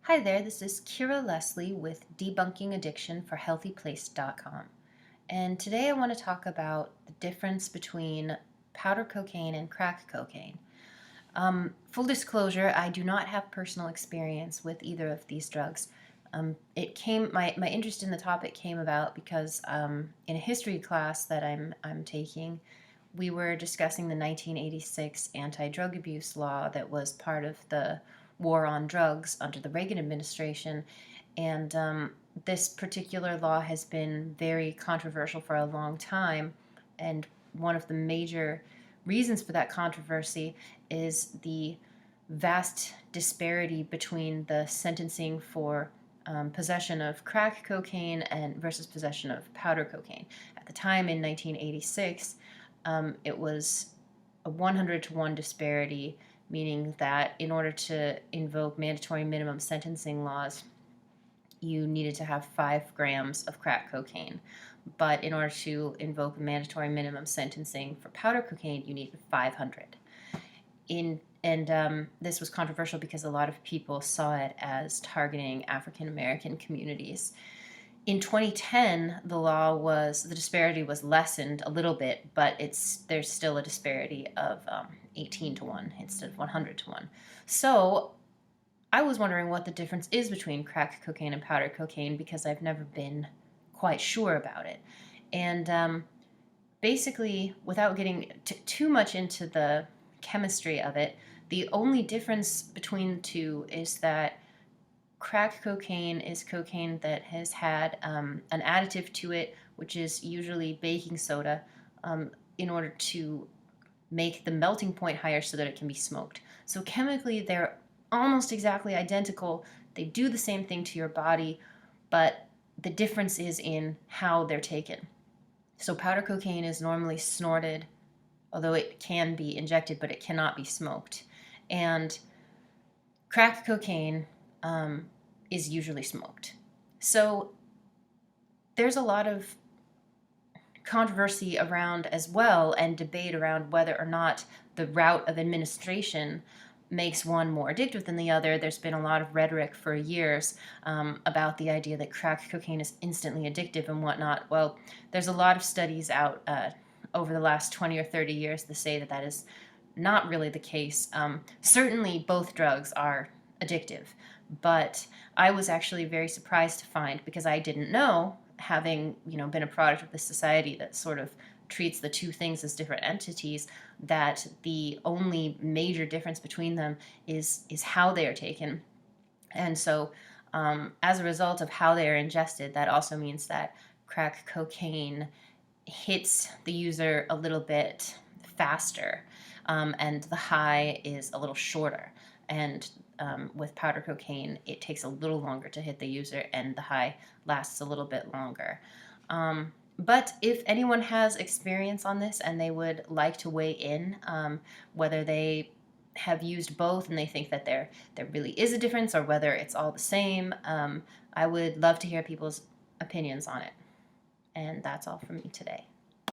Hi there, this is Lesley with Debunking Addiction for HealthyPlace.com. And today I want to talk about the difference between powder cocaine and crack cocaine. Full disclosure, I do not have personal experience with either of these drugs. My interest in the topic came about because in a history class that I'm taking, we were discussing the 1986 anti-drug abuse law that was part of the war on drugs under the Reagan administration. And this particular law has been very controversial for a long time. And one of the major reasons for that controversy is the vast disparity between the sentencing for possession of crack cocaine and versus possession of powder cocaine. At the time in 1986, it was a 100-to-1 disparity, meaning that in order to invoke mandatory minimum sentencing laws, you needed to have 5 grams of crack cocaine. But in order to invoke mandatory minimum sentencing for powder cocaine, you needed 500. This was controversial because a lot of people saw it as targeting African American communities. In 2010, the disparity was lessened a little bit, but there's still a disparity of 18-to-1 instead of 100-to-1. So I was wondering what the difference is between crack cocaine and powder cocaine because I've never been quite sure about it. And basically, without getting too much into the chemistry of it, the only difference between the two is that crack cocaine is cocaine that has had an additive to it, which is usually baking soda, in order to make the melting point higher so that it can be smoked. So chemically, they're almost exactly identical. They do the same thing to your body, but the difference is in how they're taken. So powder cocaine is normally snorted, although it can be injected, but it cannot be smoked. And crack cocaine is usually smoked. So there's a lot of controversy around as well and debate around whether or not the route of administration makes one more addictive than the other. There's been a lot of rhetoric for years about the idea that crack cocaine is instantly addictive and whatnot. Well, there's a lot of studies out over the last 20 or 30 years that say that is not really the case. Certainly both drugs are addictive, but I was actually very surprised to find, because I didn't know, having been a product of this society that sort of treats the two things as different entities, that the only major difference between them is how they are taken. And so as a result of how they are ingested, that also means that crack cocaine hits the user a little bit faster, and the high is a little shorter. And with powder cocaine, it takes a little longer to hit the user, and the high lasts a little bit longer. But if anyone has experience on this and they would like to weigh in, whether they have used both and they think that there really is a difference, or whether it's all the same, I would love to hear people's opinions on it. And that's all from me today.